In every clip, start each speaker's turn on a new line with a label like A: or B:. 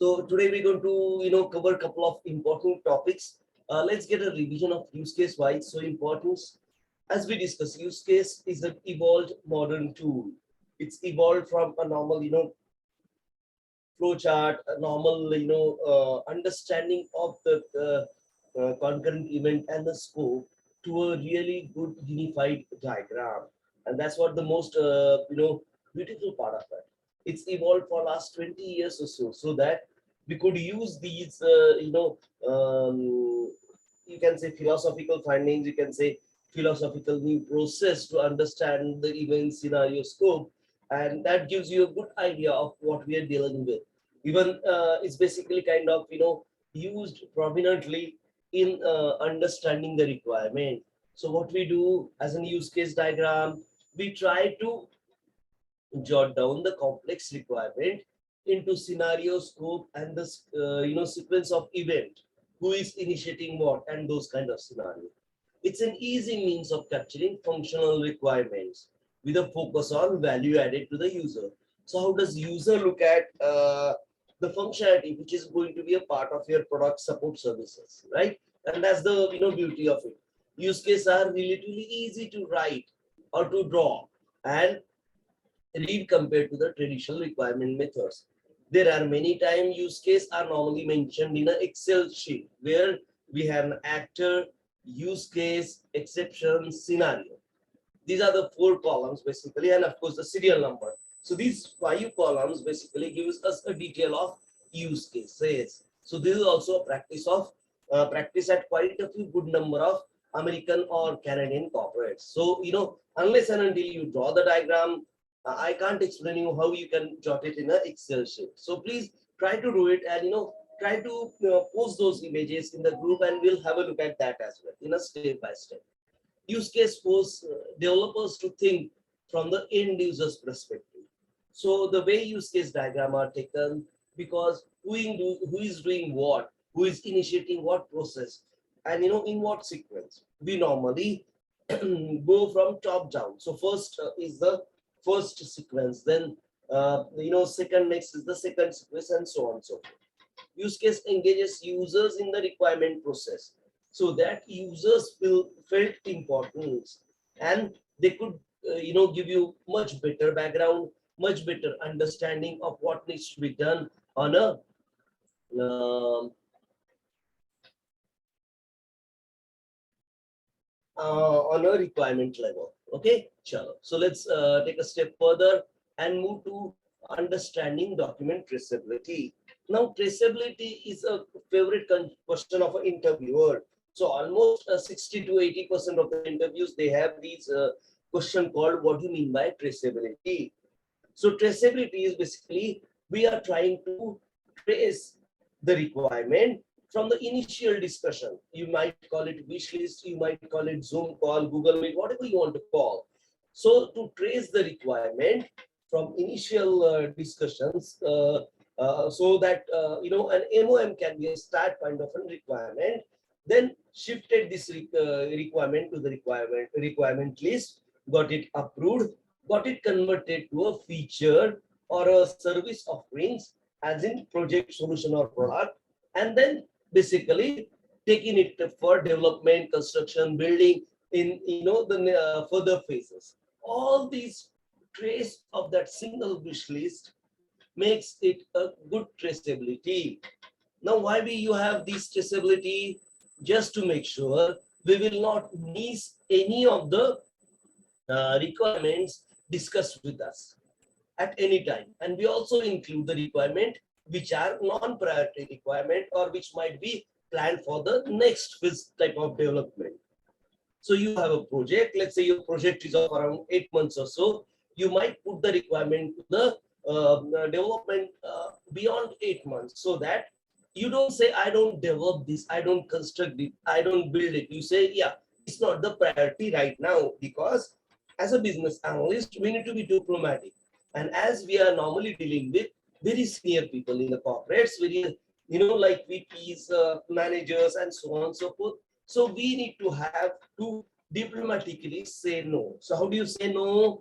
A: So today we're going to, cover a couple of important topics. Let's get a revision of use case, why it's so important. As we discussed, use case is an evolved modern tool. It's evolved from a normal, flowchart, a normal, understanding of the concurrent event and the scope to a really good unified diagram. And that's what the most, beautiful part of it. It's evolved for last 20 years or so that we could use these, you can say philosophical findings, you can say philosophical new process to understand the event scenario scope. And that gives you a good idea of what we are dealing with. Even it's basically kind of, used prominently in understanding the requirement. So what we do as a use case diagram, we try to jot down the complex requirement into scenario scope and the sequence of event, who is initiating what and those kind of scenario. It's an easy means of capturing functional requirements with a focus on value added to the user. So how does user look at the functionality which is going to be a part of your product support services, right? And that's the beauty of it. Use cases are relatively easy to write or to draw and read compared to the traditional requirement methods. There are many times use case are normally mentioned in an Excel sheet where we have an actor, use case, exception, scenario. These are the four columns basically, and of course the serial number. So these five columns basically gives us a detail of use cases. So this is also a practice of practice at quite a few good number of American or Canadian corporates. So unless and until you draw the diagram, I can't explain you how you can jot it in an Excel sheet. So please try to do it and try to post those images in the group, and we'll have a look at that as well in a step by step. Use case force developers to think from the end user's perspective. So the way use case diagram are taken, because who is doing what, who is initiating what process, and in what sequence. We normally go from top down. So first is the first sequence, then second next is the second sequence, and so on and so forth. Use case engages users in the requirement process so that users felt importance, and they could give you much better background, much better understanding of what needs to be done on a requirement level. Okay, chalo. So let's take a step further and move to understanding document traceability. Now, traceability is a favorite question of an interviewer. So almost 60 to 80% of the interviews, they have these question called, what do you mean by traceability? So traceability is basically, we are trying to trace the requirement from the initial discussion. You might call it wish list, you might call it Zoom call, Google Meet, whatever you want to call. So to trace the requirement from initial discussions, so that an MOM can be a start point of a requirement, then shifted this requirement to the requirement list, got it approved, got it converted to a feature or a service offerings, as in project, solution, or product, and then basically taking it for development, construction, building in the further phases. All these trace of that single wish list makes it a good traceability. Now, why we you have this traceability? Just to make sure we will not miss any of the requirements discussed with us at any time. And we also include the requirement which are non-priority requirement or which might be planned for the next phase type of development. So you have a project, let's say your project is of around 8 months or so, you might put the requirement to the development beyond 8 months, so that you don't say, I don't develop this, I don't construct it, I don't build it. You say, yeah, it's not the priority right now, because as a business analyst, we need to be diplomatic. And as we are normally dealing with very senior people in the corporates, very, like VPs, managers, and so on and so forth. So we need to have to diplomatically say no. So how do you say no?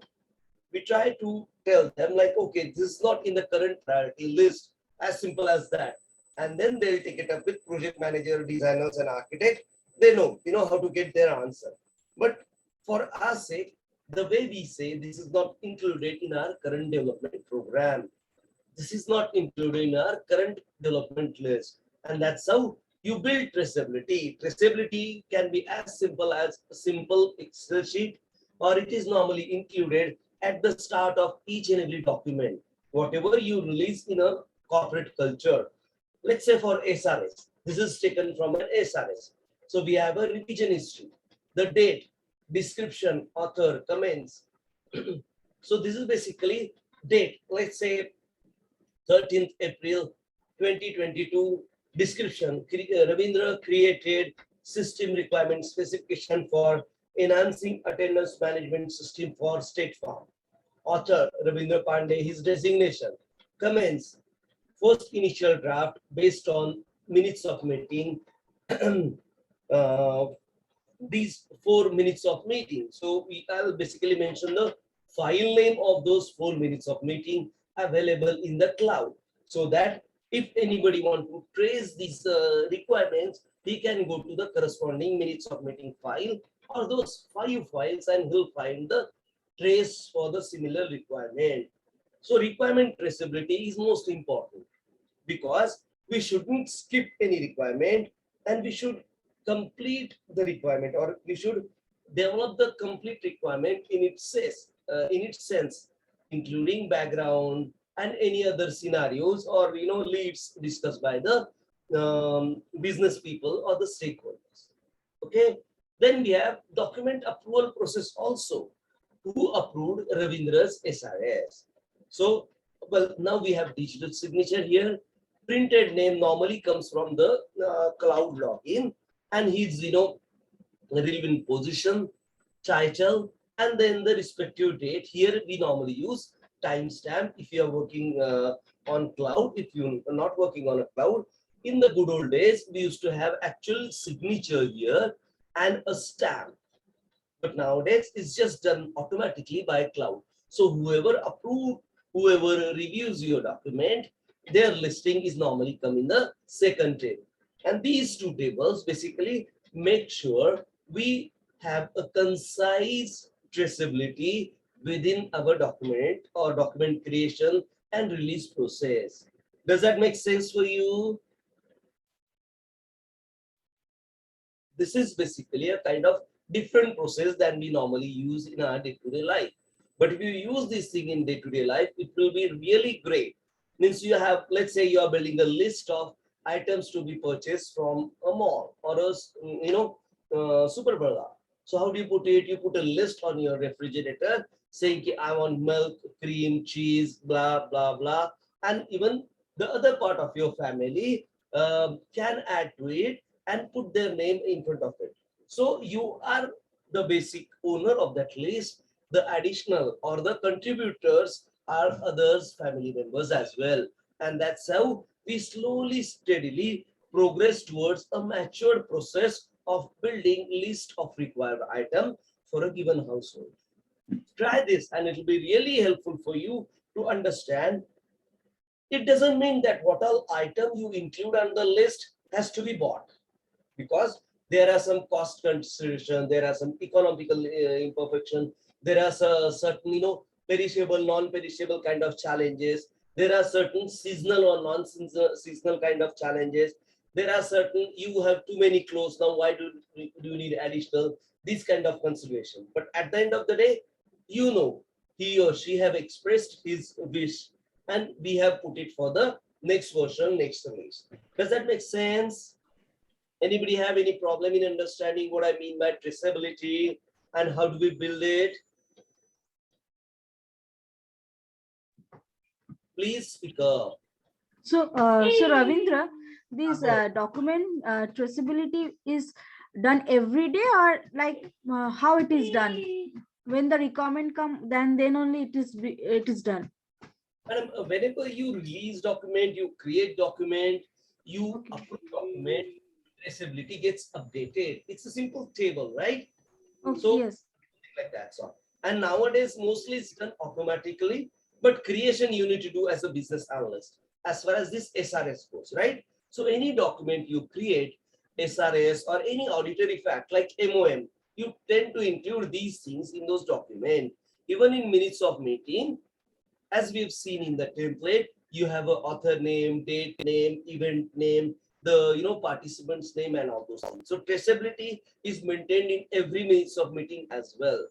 A: We try to tell them like, okay, this is not in the current priority list. As simple as that. And then they'll take it up with project manager, designers, and architect. They know how to get their answer. But for our sake, the way we say this is not included in our current development program. This is not included in our current development list. And that's how you build traceability. Traceability can be as simple as a simple Excel sheet, or it is normally included at the start of each and every document. Whatever you release in a corporate culture, let's say for SRS, this is taken from an SRS. So we have a revision history, the date, description, author, comments. So this is basically date. Let's say 13th April 2022, description. Ravindra created system requirement specification for enhancing attendance management system for State Farm. Author Ravindra Pandey, his designation. Comments, first initial draft based on minutes of meeting. uh, these 4 minutes of meeting. So I'll basically mention the file name of those 4 minutes of meeting available in the cloud, so that if anybody want to trace these requirements, he can go to the corresponding minutes of meeting file or those 5 files, and he'll find the trace for the similar requirement. So requirement traceability is most important, because we shouldn't skip any requirement, and we should complete the requirement, or we should develop the complete requirement in its sense, including background and any other scenarios or leads discussed by the business people or the stakeholders. Okay, then we have document approval process also. Who approved Ravindra's SRS? So, well, now we have digital signature here. Printed name normally comes from the cloud login, and his relevant position, title, and then the respective date. Here we normally use timestamp if you are working on cloud. If you are not working on a cloud, in the good old days we used to have actual signature here and a stamp, but nowadays it's just done automatically by cloud. So whoever reviews your document, their listing is normally come in the second table. And these two tables basically make sure we have a concise traceability within our document or document creation and release process. Does that make sense for you? This is basically a kind of different process than we normally use in our day-to-day life. But if you use this thing in day-to-day life, it will be really great. Means you have, let's say you are building a list of items to be purchased from a mall or a super bazaar. So how do you put it? You put a list on your refrigerator saying I want milk, cream, cheese, blah blah blah, and even the other part of your family can add to it and put their name in front of it. So you are the basic owner of that list. The additional or the contributors are others family members as well. And that's how we slowly, steadily progress towards a matured process of building list of required item for a given household. Try this and it will be really helpful for you to understand. It doesn't mean that what all item you include on the list has to be bought, because there are some cost consideration, there are some economical imperfection, there are certain perishable, non-perishable kind of challenges, there are certain seasonal or non-seasonal kind of challenges, there are certain you have too many clothes now, why do you need additional, these kind of consideration. But at the end of the day, he or she have expressed his wish, and we have put it for the next version, next release. Does that make sense? Anybody have any problem in understanding what I mean by traceability and how do we build it? Please speak up.
B: So Ravindra, this document traceability is done every day, or like how it is done? When the requirement come, then only it is done.
A: And whenever you release document, you create document, you approve document, traceability gets updated. It's a simple table, right?
B: Okay,
A: so
B: yes.
A: Like that. So, and nowadays mostly it's done automatically, but creation you need to do as a business analyst. as far as this SRS goes, right? So any document you create, SRS or any auditory fact like MOM, you tend to include these things in those documents. Even in minutes of meeting, as we've seen in the template, you have a author name, date name, event name, the participant's name and all those things. So traceability is maintained in every minutes of meeting as well.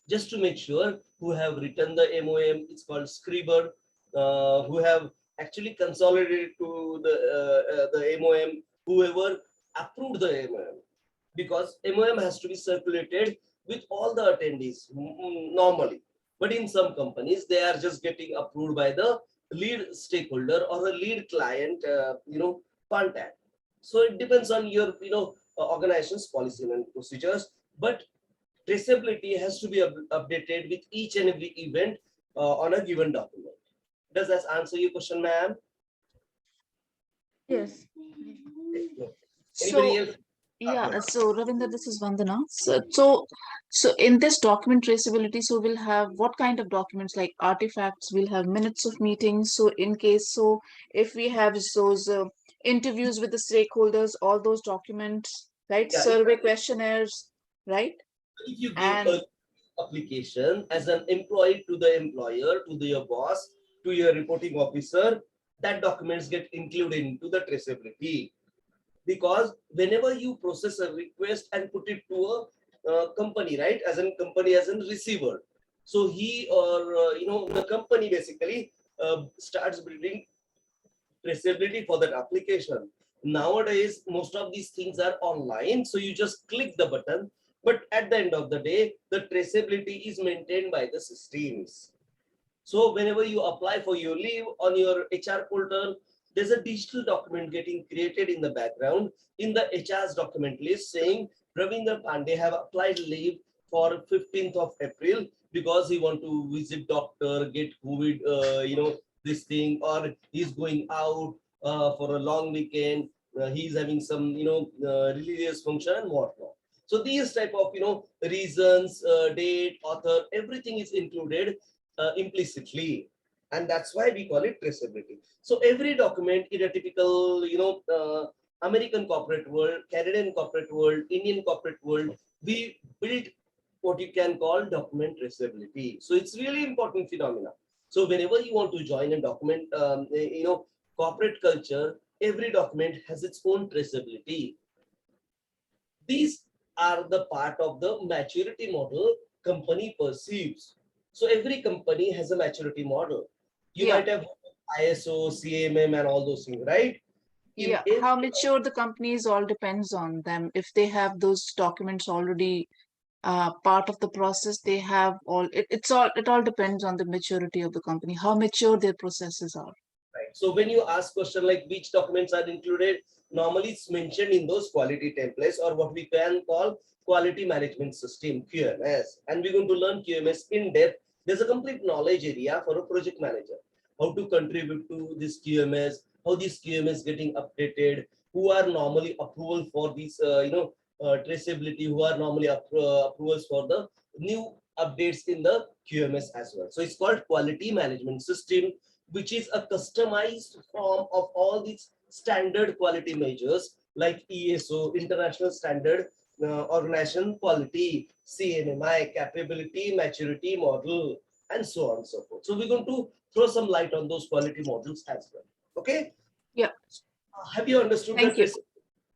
A: Just to make sure who have written the MOM, it's called scriber, who have actually consolidated to the MOM, whoever approved the MOM, because MOM has to be circulated with all the attendees normally. But in some companies, they are just getting approved by the lead stakeholder or a lead client, contact. So it depends on your, organization's policy and procedures. But traceability has to be updated with each and every event on a given document. Does that answer your question, ma'am?
B: Yes.
A: Anybody
C: So,
A: else?
C: yeah, so Ravinder, this is Vandana. So in this document traceability, so we'll have what kind of documents like artifacts, we'll have minutes of meetings. So in case, so if we have those interviews with the stakeholders, all those documents, right?
A: Yeah,
C: Survey questionnaires, right?
A: if you give
C: And
A: a application as an employee to the employer, to your boss, to your reporting officer, that documents get included into the traceability. Because whenever you process a request and put it to a company, right, as a company as a receiver, so he or the company basically starts building traceability for that application. Nowadays, most of these things are online, so you just click the button. But at the end of the day, the traceability is maintained by the systems. So whenever you apply for your leave on your HR portal, there's a digital document getting created in the background in the HR's document list saying Ravinder Pandey have applied leave for 15th of April because he want to visit doctor, get COVID, this thing, or he's going out for a long weekend. He's having some, religious function and whatnot. So these type of, reasons, date, author, everything is included implicitly, and that's why we call it traceability. So every document in a typical American corporate world, Canadian corporate world, Indian corporate world, we build what you can call document traceability. So it's really important phenomena. So whenever you want to join a document, corporate culture, every document has its own traceability. These are the part of the maturity model company perceives. So every company has a maturity model. You
C: yeah,
A: might have ISO, CMM, and all those things, right? In
C: yeah,
A: every,
C: how mature the company is all depends on them. If they have those documents already part of the process, they have all it all depends on the maturity of the company, how mature their processes are.
A: right. So when you ask question like which documents are included, normally it's mentioned in those quality templates or what we can call quality management system, QMS. And we're going to learn QMS in depth. There's a complete knowledge area for a project manager. How to contribute to this QMS, how this QMS getting updated, who are normally approval for this, traceability, who are normally approvals for the new updates in the QMS as well. So it's called quality management system, which is a customized form of all these standard quality measures like ESO, International Standard Organization Quality, CNMI, Capability, Maturity Model, and so on and so forth. So we're going to throw some light on those quality models as well. Okay?
C: Yeah,
A: Have you understood
C: thank
A: that?
C: you.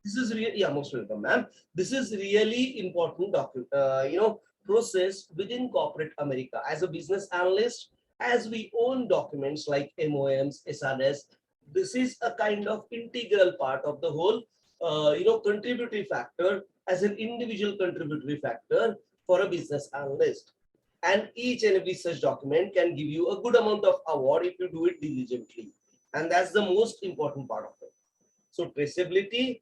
A: This is really, yeah, most welcome, ma'am. This is really important document, process within corporate America. As a business analyst, as we own documents like MOMs, SRS, this is a kind of integral part of the whole, contributory factor as an individual contributory factor for a business analyst. And each and every such document can give you a good amount of award if you do it diligently. And that's the most important part of it. So traceability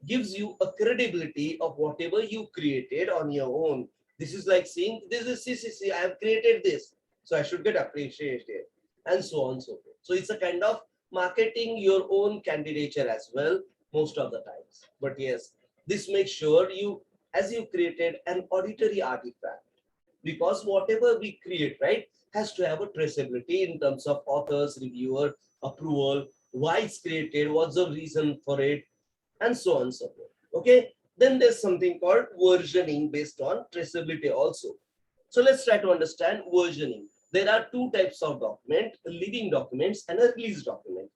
A: gives you a credibility of whatever you created on your own. This is like saying, this is CCC, I have created this, so I should get appreciated, and so on and so forth. So it's a kind of marketing your own candidature as well, most of the times. But yes, this makes sure you, as you created an auditory artifact, because whatever we create, right, has to have a traceability in terms of authors, reviewer, approval, why it's created, what's the reason for it, and so on and so forth. Okay. Then there's something called versioning based on traceability also. So let's try to understand versioning. There are two types of document: living documents and a release document.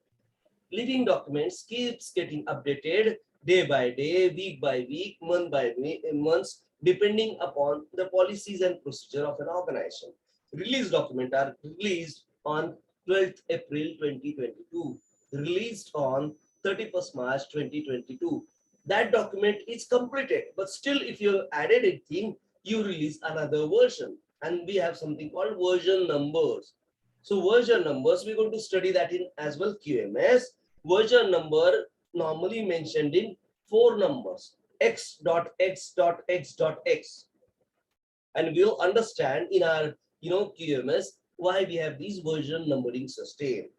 A: Living documents keeps getting updated day by day, week by week, month by months, depending upon the policies and procedure of an organization. Release documents are released on 12th April 2022, released on 31st March 2022. That document is completed, but still if you added anything, you release another version. And we have something called version numbers. So version numbers, we're going to study that in as well QMS. Version number normally mentioned in four numbers: x dot x dot x dot x, and we'll understand in our QMS why we have these version numbering system.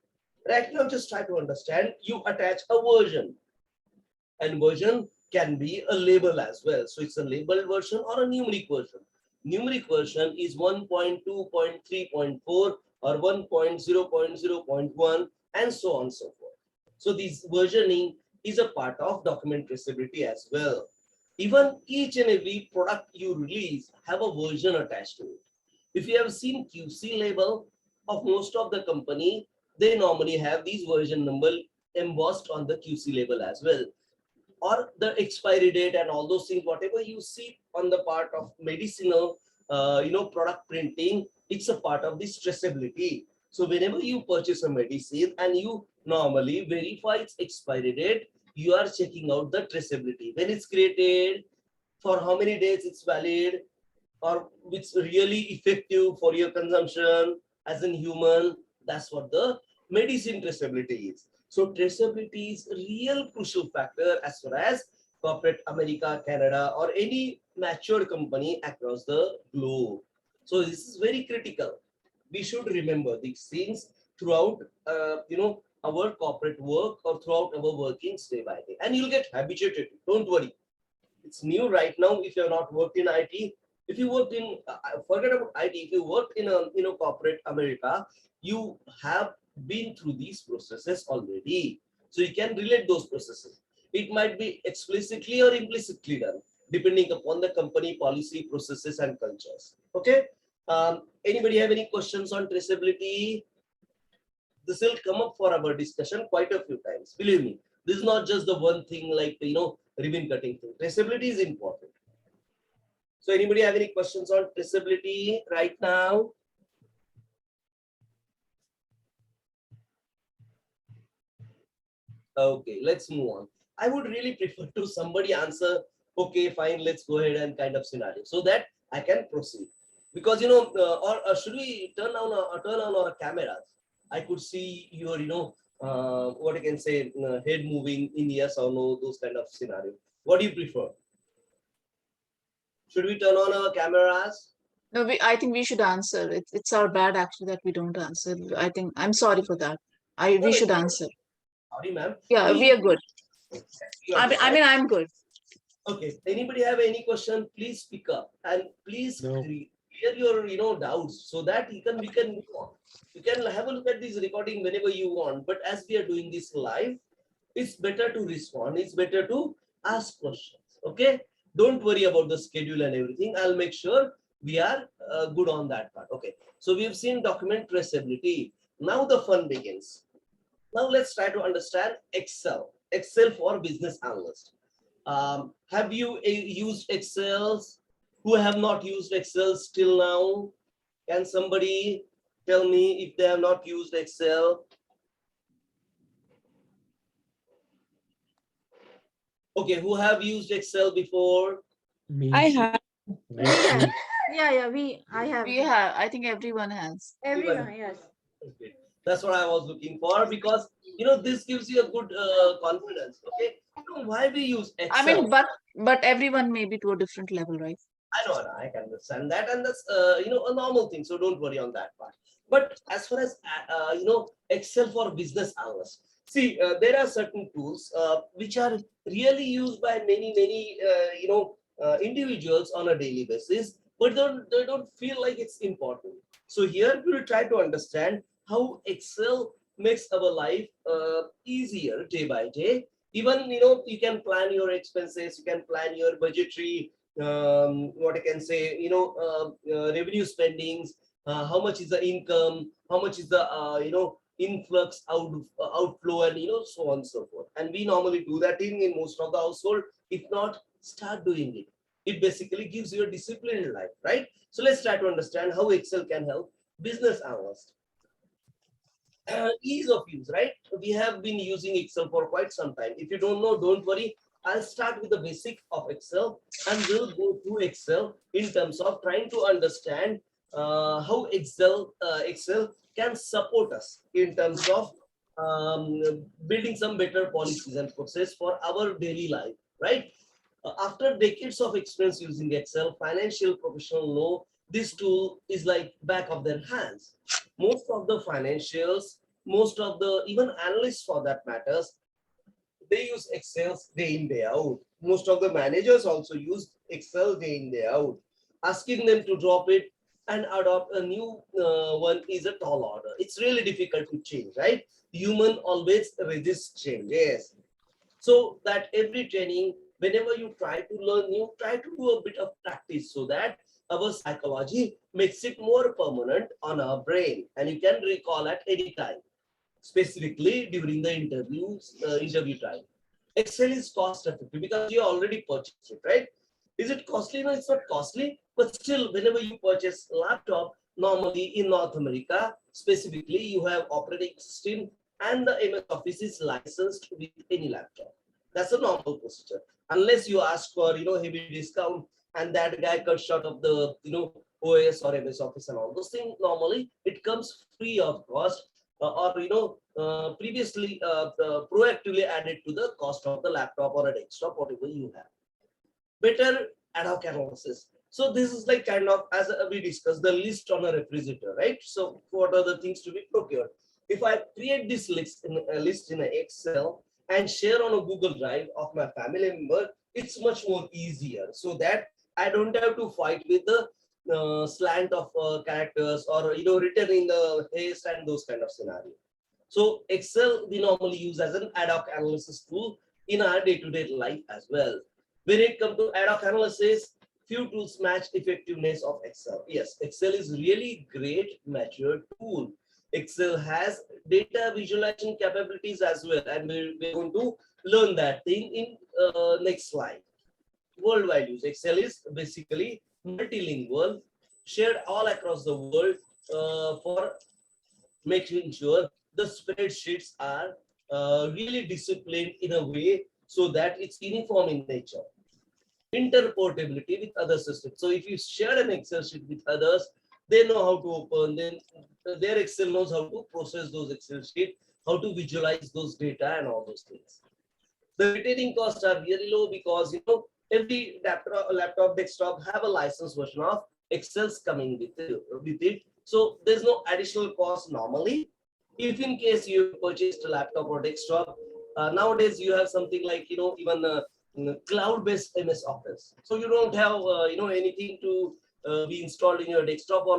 A: Right now, just try to understand. You attach a version, and version can be a label as well. So it's a labeled version or a numeric version. Numeric version is 1.2.3.4 or 1.0.0.1 and so on and so forth. So this versioning is a part of document traceability as well. Even each and every product you release have a version attached to it. If you have seen QC label of most of the company, they normally have these version number embossed on the QC label as well, or the expiry date and all those things. Whatever you see on the part of medicinal product printing, it's a part of this traceability. So whenever you purchase a medicine and you normally verify its expiry date, you are checking out the traceability, when it's created, for how many days it's valid, or it's really effective for your consumption as in human. That's what the medicine traceability is. So traceability is a real crucial factor as far as corporate America, Canada, or any mature company across the globe. So this is very critical. We should remember these things throughout our corporate work or throughout our workings day by day, and you'll get habituated. Don't worry, it's new right now. If you're not worked in IT, if you worked in forget about IT, if you worked in a corporate America, you have been through these processes already, so you can relate those processes. It might be explicitly or implicitly done depending upon the company policy, processes, and cultures. Okay. Anybody have any questions on traceability? This will come up for our discussion quite a few times. Believe me, this is not just the one thing like ribbon cutting thing. Traceability is important. So anybody have any questions on traceability right now? Okay, let's move on. I would really prefer to somebody answer, okay, fine, let's go ahead and kind of scenario, so that I can proceed. Because or should we turn on our cameras? I could see your what I can say, head moving in yes or no, those kind of scenario. What do you prefer? Should we turn on our cameras?
C: No, I think we should answer. It's our bad actually that we don't answer. I think I'm sorry for that. We should answer.
A: Sorry, ma'am.
C: Yeah, we are good.
A: You are good,
C: I mean, I'm good.
A: okay. Anybody have any question? Please speak up and please clear your doubts so that we can move on. You can have a look at this recording whenever you want. But as we are doing this live, it's better to respond. It's better to ask questions. Okay. Don't worry about the schedule and everything. I'll make sure we are good on that part. Okay. So we've seen document traceability. Now the fun begins. Now let's try to understand Excel. Excel for business analyst. Have you used Excel? Who have not used Excel till now? Can somebody tell me if they have not used Excel? Okay, who have used Excel before?
D: I have.
B: I have.
C: We have. I think everyone has.
B: Everyone, yes.
A: Okay. That's what I was looking for, because this gives you a good confidence. Okay, why we use Excel?
C: I mean, but everyone may be to a different level, right?
A: I know, I can understand that, and that's a normal thing. So don't worry on that part. But as far as Excel for business analysts, see, there are certain tools which are really used by many individuals on a daily basis, but they don't feel like it's important. So here we will try to understand how Excel makes our life easier day by day. Even you can plan your expenses, you can plan your budgetary, what I can say, revenue spendings, how much is the income, how much is the influx outflow, and so on and so forth. And we normally do that in most of the household. If not, start doing it. It basically gives you a disciplined life, right? So let's try to understand how Excel can help business analysts. Ease of use, right? We have been using Excel for quite some time. If you don't know, don't worry. I'll start with the basic of Excel, and we'll go through Excel in terms of trying to understand how Excel can support us in terms of building some better policies and process for our daily life, right? After decades of experience using Excel, financial professionals know this tool is like back of their hands. Most of the financials, most of the even analysts for that matters, they use Excel day in day out. Most of the managers also use Excel day in day out. Asking them to drop it and adopt a new one is a tall order. It's really difficult to change, right? Human always resist change. Yes. So that every training, whenever you try to learn new, try to do a bit of practice so that our psychology makes it more permanent on our brain, and you can recall at any time, specifically during the interview time. Excel is cost effective because you already purchased it, right? Is it costly? No, it's not costly, but still, whenever you purchase a laptop, normally in North America, specifically, you have operating system and the MS Office is licensed with any laptop. That's a normal procedure. Unless you ask for heavy discount and that guy cut short of the OS or MS Office and all those things, normally it comes free of cost, or previously proactively added to the cost of the laptop or a desktop, whatever you have. Better ad hoc analysis. So this is like kind of, as we discussed, the list on a refrigerator, right? So what are the things to be procured? If I create this list in an Excel and share on a Google Drive of my family member, it's much more easier, so that I don't have to fight with the slant of characters, or written in the haste and those kind of scenario. So Excel we normally use as an ad hoc analysis tool in our day-to-day life as well. When it comes to ad hoc analysis, few tools match effectiveness of Excel. Yes, Excel is really great mature tool. Excel has data visualization capabilities as well, and we're going to learn that thing in next slide. Worldwide use. Excel is basically multilingual, shared all across the world for making sure the spreadsheets are really disciplined in a way so that it's uniform in nature. Interportability with other systems. So if you share an Excel sheet with others, they know how to open, then their Excel knows how to process those Excel sheets, how to visualize those data and all those things. The retaining costs are really low because every laptop, desktop have a licensed version of Excel's coming with it. So there's no additional cost normally. If in case you purchased a laptop or desktop, nowadays you have something like even cloud-based MS Office. So you don't have anything to be installed in your desktop or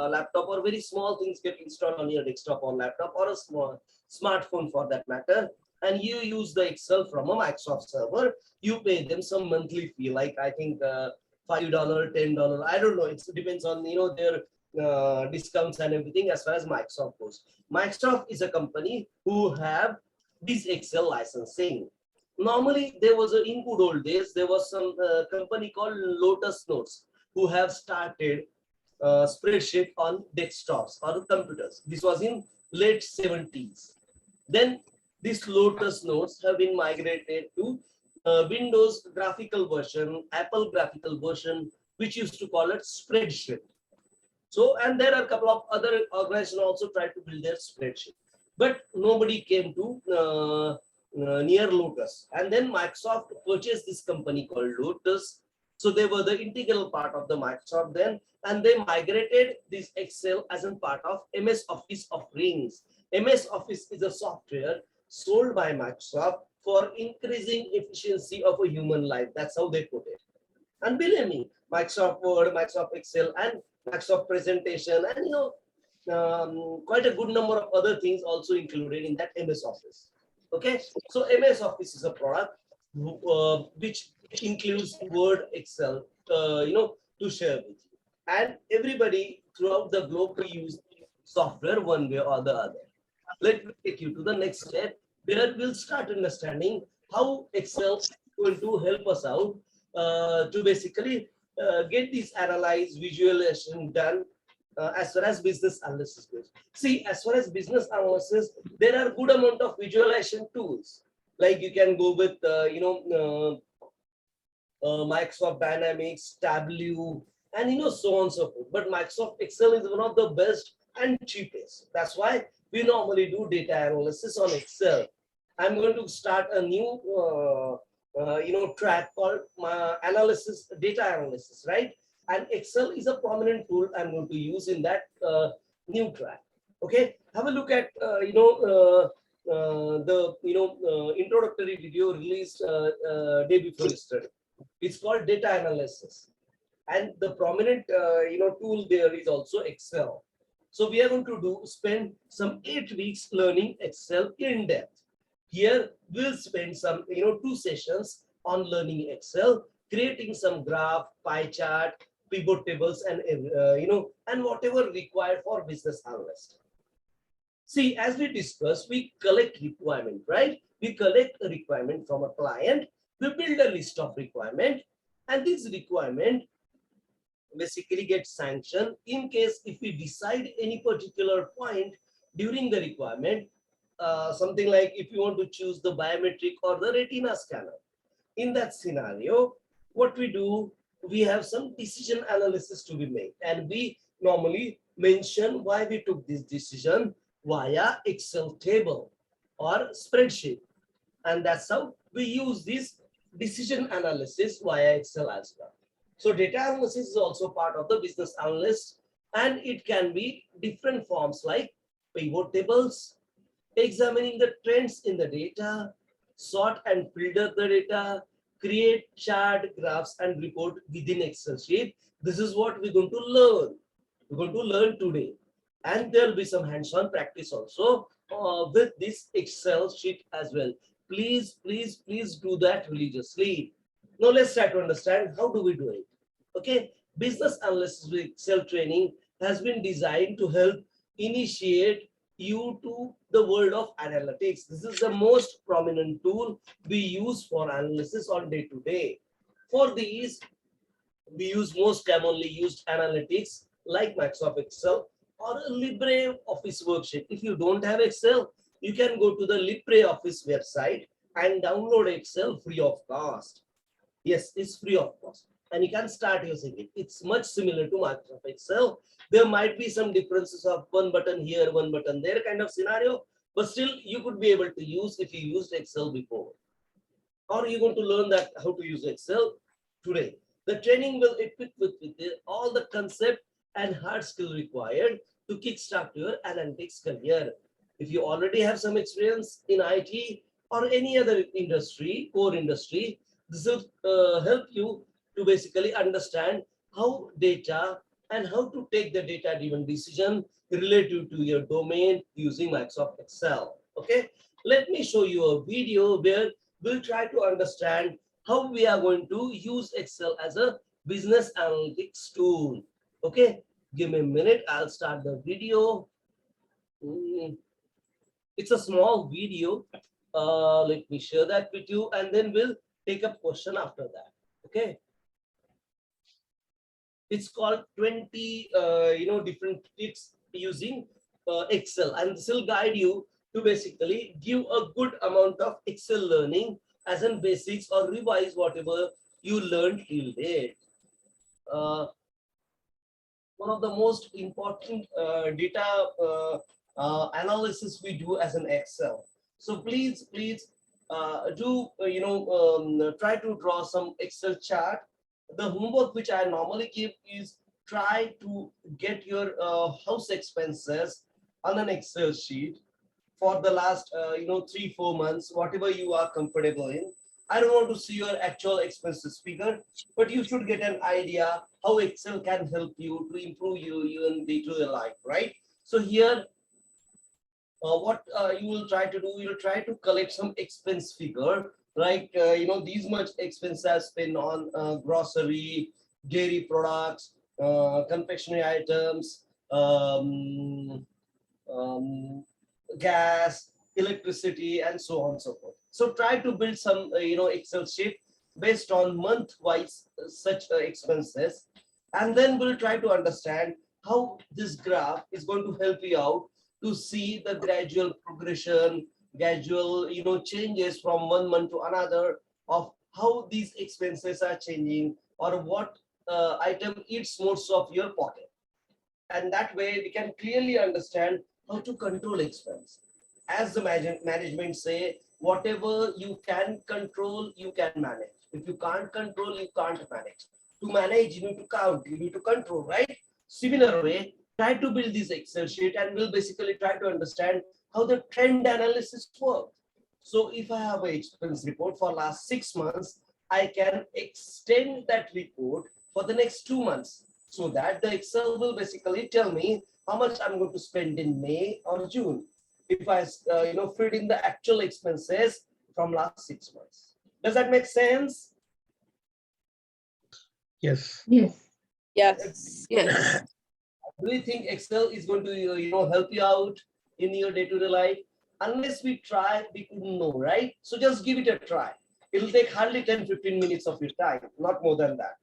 A: laptop, or very small things get installed on your desktop or laptop or a small smartphone for that matter. And you use the Excel from a Microsoft server, you pay them some monthly fee, like I think $5, $10. I don't know. It depends on their discounts and everything as far as Microsoft goes. Microsoft is a company who have this Excel licensing. Normally, in good old days, there was some company called Lotus Notes who have started spreadsheet on desktops or computers. This was in late 70s. Then these Lotus Notes have been migrated to Windows graphical version, Apple graphical version, which used to call it spreadsheet. So, and there are a couple of other organizations also tried to build their spreadsheet, but nobody came to near Lotus. And then Microsoft purchased this company called Lotus. So they were the integral part of the Microsoft then, and they migrated this Excel as a part of MS Office offerings. MS Office is a software sold by Microsoft for increasing efficiency of a human life. That's how they put it. And believe me, Microsoft Word, Microsoft Excel, and Microsoft Presentation, and quite a good number of other things also included in that MS Office. Okay, so MS Office is a product which includes Word, Excel, to share with you. And everybody throughout the globe we use software one way or the other. Let me take you to the next step where we'll start understanding how Excel is going to help us out to basically get this analyze visualization done as far as business analysis goes. See, as far as business analysis, there are good amount of visualization tools. Like you can go with, Microsoft Dynamics, Tableau, and so on and so forth. But Microsoft Excel is one of the best and cheapest. That's why we normally do data analysis on Excel. I'm going to start a new track called analysis, data analysis, right? And Excel is a prominent tool I'm going to use in that new track. Okay, have a look at the introductory video released day before yesterday. It's called data analysis, and the prominent tool there is also Excel. So we are going to spend some 8 weeks learning Excel in depth. Here we'll spend some 2 sessions on learning Excel, creating some graph, pie chart, pivot tables, and and whatever required for business analyst. See, as we discussed, we collect requirement, right? We collect a requirement from a client. We build a list of requirement, and this requirement basically gets sanctioned in case if we decide any particular point during the requirement, something like if you want to choose the biometric or the retina scanner. In that scenario, what we do, we have some decision analysis to be made, and we normally mention why we took this decision via Excel table or spreadsheet, and that's how we use this decision analysis via Excel as well. So data analysis is also part of the business analyst, and it can be different forms like pivot tables, examining the trends in the data, sort and filter the data, create chart, graphs, and report within Excel sheet. This is what we're going to learn. We're going to learn today. And there will be some hands-on practice also with this Excel sheet as well. Please, please, please do that religiously. Now let's try to understand how do we do it. Okay, business analysis with Excel training has been designed to help initiate you to the world of analytics. This is the most prominent tool we use for analysis on day to day. For these, we use most commonly used analytics like Microsoft Excel or a LibreOffice worksheet. If you don't have Excel, you can go to the LibreOffice website and download Excel free of cost. Yes, it's free of cost, and you can start using it. It's much similar to Microsoft Excel. There might be some differences of one button here, one button there kind of scenario, but still you could be able to use if you used Excel before. Or you're going to learn that how to use Excel today. The training will equip with all the concept and hard skill required to kickstart your analytics career. If you already have some experience in IT or any other industry, core industry, this will help you to basically understand how data and how to take the data-driven decision related to your domain using Microsoft Excel. Okay, let me show you a video where we'll try to understand how we are going to use Excel as a business analytics tool. Okay, give me a minute. I'll start the video. It's a small video. Let me share that with you, and then we'll take a question after that. Okay. It's called 20 different tips using Excel, and this will guide you to basically give a good amount of Excel learning as in basics or revise whatever you learned till date. One of the most important data analysis we do as an Excel. So please do try to draw some Excel chart. The homework which I normally give is try to get your house expenses on an Excel sheet for the last 3-4 months, whatever you are comfortable in. I don't want to see your actual expenses figure, but you should get an idea how Excel can help you to improve you in day-to-day life, right? So here, what you will try to do, you'll try to collect some expense figure, like these much expense has been on grocery, dairy products, confectionery items, um, gas, electricity, and so on and so forth. So try to build some Excel sheet based on month-wise such expenses, and then we'll try to understand how this graph is going to help you out to see the gradual progression, gradual changes from one month to another of how these expenses are changing or what item eats most of your pocket. And that way we can clearly understand how to control expense. As the management say, whatever you can control, you can manage. If you can't control, you can't manage. To manage, you need to count, you need to control, right? Similar way, try to build this Excel sheet and we'll basically try to understand how the trend analysis works. So if I have an expense report for last 6 months, I can extend that report for the next 2 months, so that the Excel will basically tell me how much I'm going to spend in May or June if I fit in the actual expenses from last 6 months. Does that make sense?
D: Yes.
B: Yes.
E: Yes.
C: Yes.
A: Do you think Excel is going to help you out in your day-to-day life? Unless we try, we couldn't know, right? So just give it a try. It'll take hardly 10-15 minutes of your time, not more than that.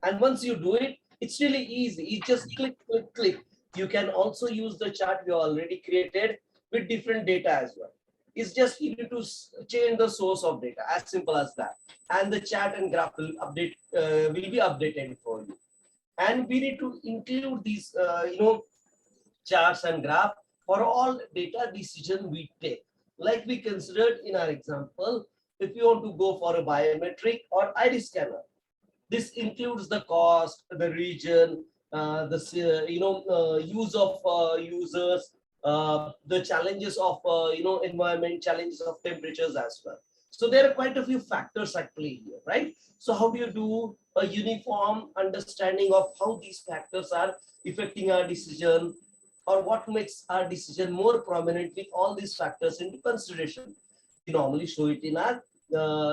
A: And once you do it, it's really easy. You just click, click, click. You can also use the chart we already created with different data as well. It's just you need to change the source of data, as simple as that. And the chart and graph will be updated for you. And we need to include these, charts and graph for all data decision we take. Like we considered in our example, if you want to go for a biometric or ID scanner, this includes the cost, the region, the use of users, the challenges of environment, challenges of temperatures as well. So there are quite a few factors at play here, right? So how do you do a uniform understanding of how these factors are affecting our decision, or what makes our decision more prominent with all these factors into consideration? We normally show it in our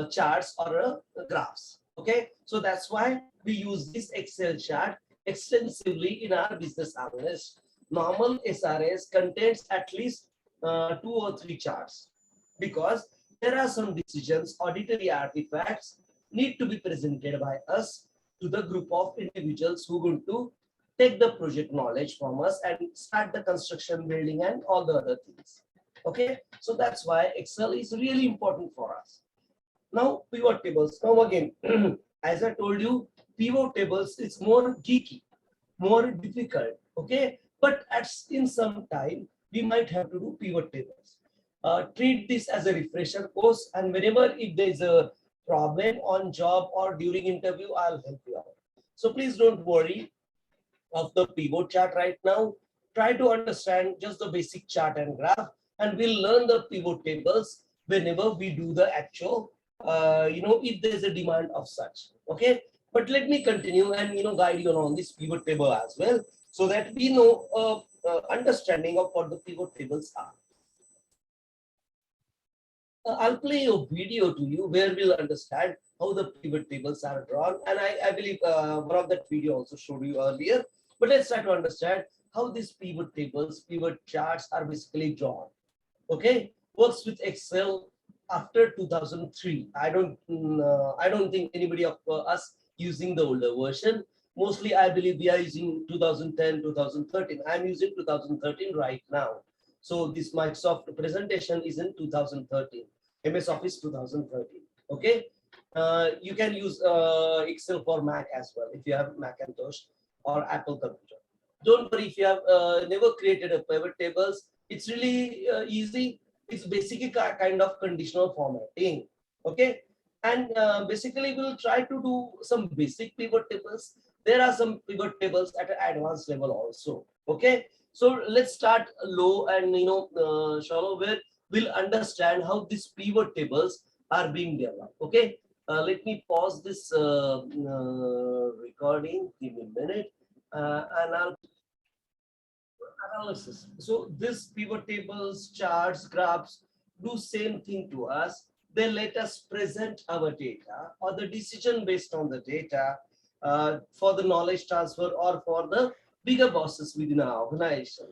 A: charts or graphs. Okay, so that's why we use this Excel chart extensively in our business analyst. Normal SRS contains at least 2 or 3 charts, because there are some decisions, auditory artifacts need to be presented by us to the group of individuals who are going to take the project knowledge from us and start the construction, building, and all the other things. Okay, so that's why Excel is really important for us. Now, pivot tables. Now again, as I told you, pivot tables is more geeky, more difficult. Okay, but in some time we might have to do pivot tables. Treat this as a refresher course, and whenever if there is a problem on job or during interview, I'll help you out. So please don't worry of the pivot chart right now. Try to understand just the basic chart and graph, and we'll learn the pivot tables whenever we do the actual, if there's a demand of such. Okay, but let me continue and guide you on this pivot table as well, so that we know understanding of what the pivot tables are. I'll play a video to you where we'll understand how the pivot tables are drawn, and I believe one of that video also showed you earlier. But let's try to understand how these pivot tables, pivot charts are basically drawn. Okay, works with Excel after 2003. I don't think anybody of us using the older version. Mostly, I believe we are using 2010, 2013. I'm using 2013 right now. So this Microsoft presentation is in 2013. MS Office 2013. Okay, you can use Excel for Mac as well if you have Macintosh or Apple computer. Don't worry if you have never created a pivot tables. It's really easy. It's basically kind of conditional formatting. Okay, and basically we'll try to do some basic pivot tables. There are some pivot tables at an advanced level also. Okay, so let's start low and shallow, where we'll understand how these pivot tables are being developed. Okay, let me pause this recording. Give me a minute, and I'll analysis. So this pivot tables, charts, graphs do same thing to us. They let us present our data or the decision based on the data for the knowledge transfer or for the bigger bosses within our organization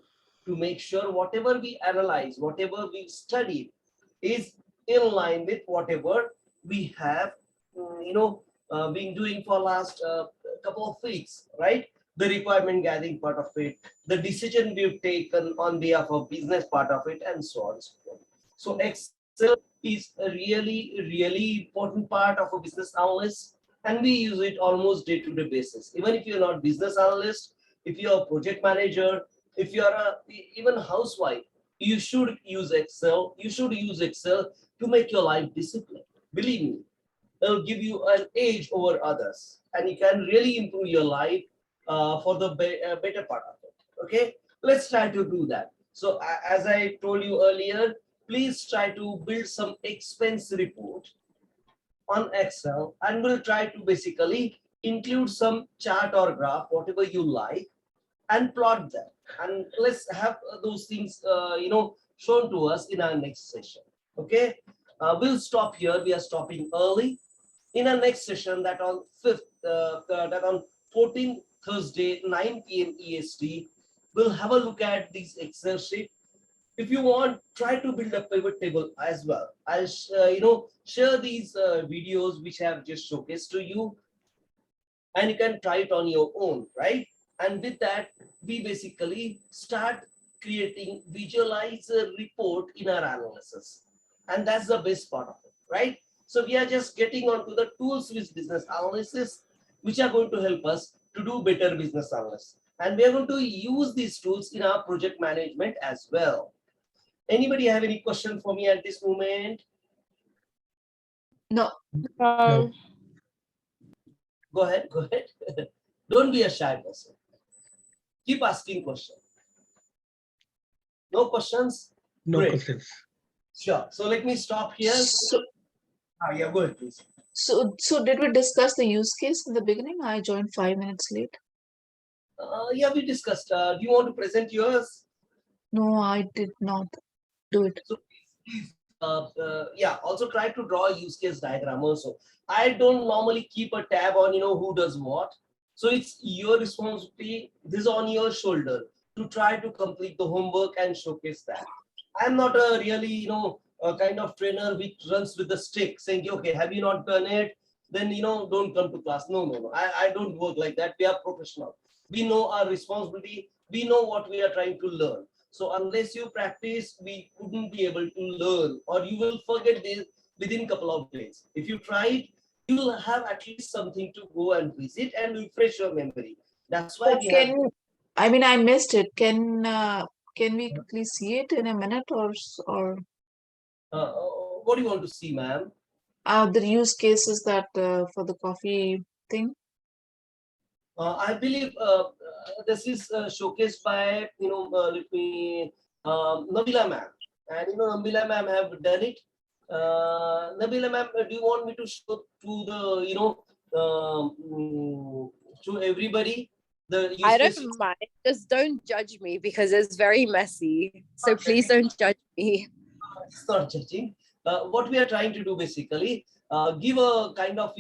A: to make sure whatever we analyze, whatever we study is in line with whatever we have, been doing for last couple of weeks, right? The requirement gathering part of it, the decision we've taken on behalf of business part of it, and so on and so forth. So Excel is a really important part of a business analyst, and we use it almost day-to-day basis. Even if you're not business analyst, if you're a project manager, if you're a even housewife, you should use Excel. You should use Excel to make your life disciplined. Believe me, it'll give you an edge over others, and you can really improve your life for the better part of it. Okay, let's try to do that. So as I told you earlier, please try to build some expense report on Excel, and we'll try to basically include some chart or graph, whatever you like, and plot them. And let's have those things, shown to us in our next session. Okay, we'll stop here. We are stopping early. In our next session, that on 5th, that on 14th Thursday, 9 p.m. EST, we'll have a look at these Excel sheet. If you want, try to build a pivot table as well. I'll share these videos which I have just showcased to you, and you can try it on your own, right? And with that, we basically start creating visualizer report in our analysis, and that's the best part of it, right? So we are just getting onto the tools with business analysis, which are going to help us to do better business analysis, and we are going to use these tools in our project management as well. Anybody have any question for me at this moment?
C: No.
D: No.
A: Go ahead, go ahead. Don't be a shy person. Keep asking questions. No questions?
D: No
A: Great.
D: questions.
A: Sure. So let me stop here.
C: So,
A: Yeah, go ahead, please.
C: so did we discuss the use case in the beginning? I joined 5 minutes late.
A: Yeah, we discussed. Do you want to present yours?
C: No, I did not do it.
A: So please, yeah, also try to draw a use case diagram also. I don't normally keep a tab on, who does what. So it's your responsibility, this is on your shoulder to try to complete the homework and showcase that. I'm not a really, a kind of trainer which runs with the stick saying, okay, have you not done it? Then, don't come to class. No, no, no. I don't work like that. We are professional. We know our responsibility. We know what we are trying to learn. So unless you practice, we wouldn't be able to learn, or you will forget this within a couple of days. If you try it, you will have at least something to go and visit and refresh your memory. That's why we have.
C: I mean, I missed it. Can we quickly see it in a minute or
A: What do you want to see, ma'am?
C: the use cases that for the coffee thing?
A: I believe this is showcased by, let me, Nabila ma'am. And, Nabila ma'am have done it. Nabila ma'am, do you want me to show to the, to everybody the use
E: I
A: case?
E: don't mind. Just don't judge me because it's very messy. So please don't judge me.
A: It's not judging. What we are trying to do basically, give a kind of,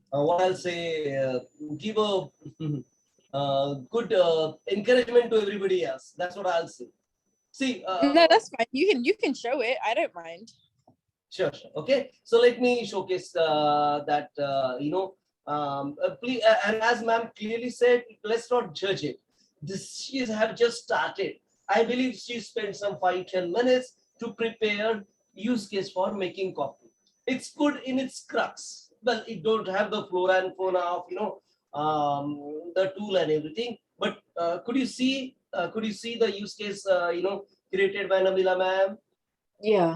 A: what I'll say, give a good encouragement to everybody else. That's what I'll say. See,
E: No, that's fine. You can show it. I don't mind.
A: sure. Okay. So let me showcase that, please, and as ma'am clearly said, let's not judge it. She have just started. I believe she spent some 5-10 minutes to prepare use case for making coffee. It's good in its crux. Well, it don't have the flora and fauna of, the tool and everything. But could you see the use case, created by Nabila ma'am?
C: Yeah.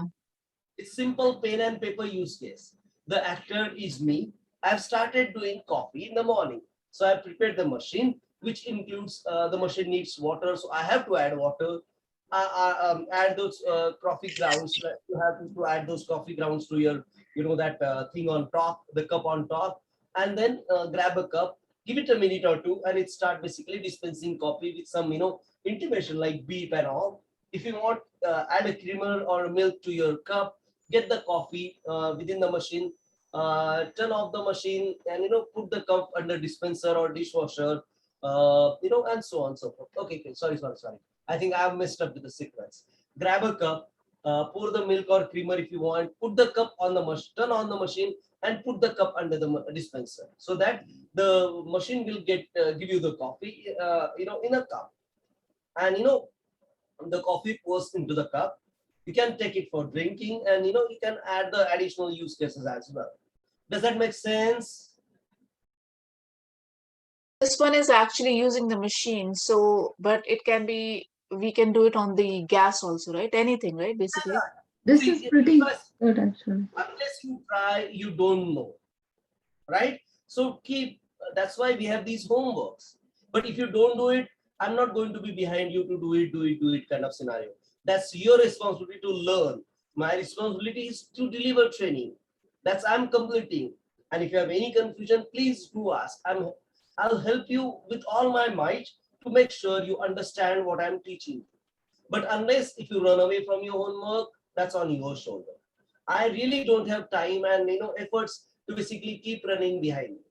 A: It's simple pen and paper use case. The actor is me. I've started doing coffee in the morning. So I prepared the machine, which includes the machine needs water. So I have to add water. Add those coffee grounds. You have to add those coffee grounds to your, that thing on top, the cup on top, and then grab a cup, give it a minute or two, and it start basically dispensing coffee with some, intimation like beep and all. If you want, add a creamer or milk to your cup, get the coffee within the machine, turn off the machine, and put the cup under dispenser or dishwasher, and so on and so forth. Okay, sorry. I think I have messed up with the sequence. Grab a cup, pour the milk or creamer if you want, put the cup on the machine, turn on the machine, and put the cup under the dispenser, so that the machine will give you the coffee, in a cup. And the coffee pours into the cup. You can take it for drinking, and you can add the additional use cases as well. Does that make sense?
C: This one is actually using the machine, so but it can be, we can do it on the gas also, right? Anything, right? Basically.
B: This
A: See,
B: is pretty
A: because
B: good actually.
A: unless you try, you don't know, right? So that's why we have these homeworks. But if you don't do it, I'm not going to be behind you to do it kind of scenario. That's your responsibility to learn. My responsibility is to deliver training. That's I'm completing. And if you have any confusion, please do ask. I'll help you with all my might to make sure you understand what I'm teaching. But unless if you run away from your homework, that's on your shoulder. I really don't have time and efforts to basically keep running behind you.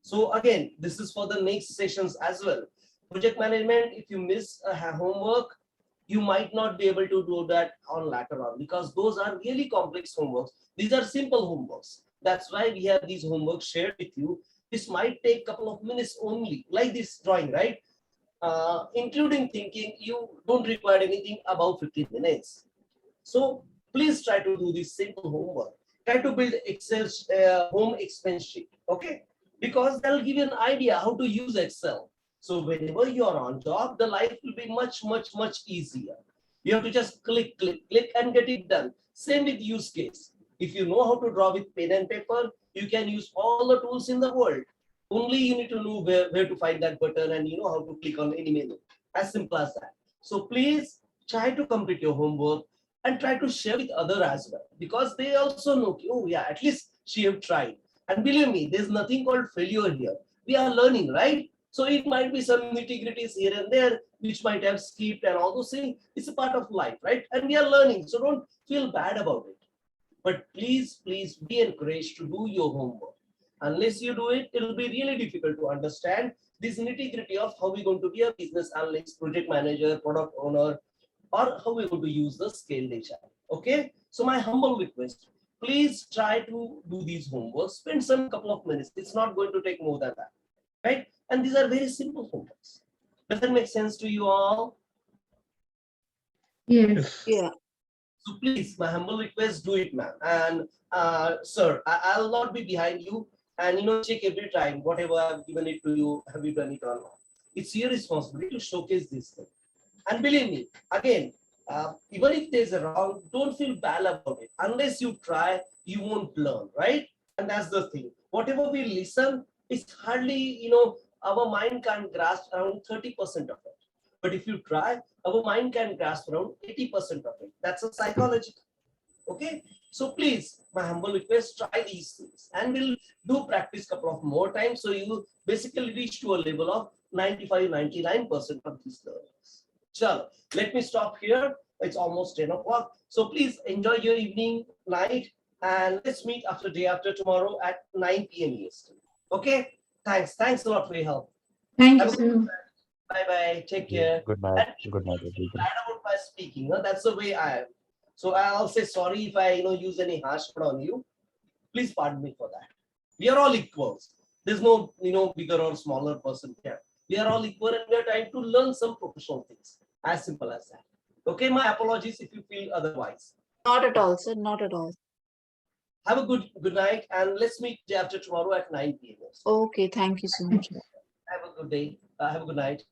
A: So again, this is for the next sessions as well. Project management, if you miss a homework, you might not be able to do that on later on, because those are really complex homeworks. These are simple homeworks. That's why we have these homeworks shared with you. This might take a couple of minutes only, like this drawing, right? Including thinking, you don't require anything above 15 minutes. So please try to do this simple homework. Try to build Excel home expense sheet, okay? Because that'll give you an idea how to use Excel. So whenever you're on job, the life will be much, much, much easier. You have to just click, and get it done. Same with use case. If you know how to draw with pen and paper, you can use all the tools in the world. Only you need to know where to find that button, and how to click on any menu. As simple as that. So please try to complete your homework and try to share with others as well, because they also know, oh yeah, at least she have tried. And believe me, there's nothing called failure here. We are learning, right? So it might be some nitty-gritties here and there, which might have skipped and all those things. It's a part of life, right? And we are learning, so don't feel bad about it. But please be encouraged to do your homework. Unless you do it, it'll be really difficult to understand this nitty-gritty of how we're going to be a business analyst, project manager, product owner, or how we're going to use the Scaled Agile. Okay, so my humble request, please try to do these homeworks. Spend some couple of minutes. It's not going to take more than that, right? And these are very simple homeworks. Does that make sense to you all?
B: Yes.
C: Yeah.
A: So please, my humble request, do it, ma'am. And sir, I'll not be behind you. And check every time whatever I've given it to you, have you done it or not? It's your responsibility to showcase this thing. And believe me, again, even if there's a wrong, don't feel bad about it. Unless you try, you won't learn, right? And that's the thing. Whatever we listen, it's hardly, our mind can't grasp around 30% of it. But if you try, our mind can grasp around 80% of it. That's a psychology. Okay? So please, my humble request, try these things. And we'll do practice couple of more times. So you basically reach to a level of 95, 99% of these learnings. Chalo, let me stop here. It's almost 10 o'clock. So please enjoy your evening, night, and let's meet after day after tomorrow at 9 p.m. EST. Okay? Thanks a lot for your help.
B: Thank
A: Have
B: you,
A: a
B: sir.
A: Bye-bye. Take care.
D: Good night.
A: And
D: Good night,
A: if you feel
D: everyone.
A: bad about my speaking, that's the way I am. So I'll say sorry if I use any harsh word on you. Please pardon me for that. We are all equals. There's no bigger or smaller person here. We are all equal, and we are trying to learn some professional things. As simple as that. Okay, my apologies if you feel otherwise.
C: Not at all, sir. Not at all.
A: Have a good night, and let's meet day after tomorrow at 9 p.m.
C: Okay, thank you so much.
A: Have a good day. Have a good night.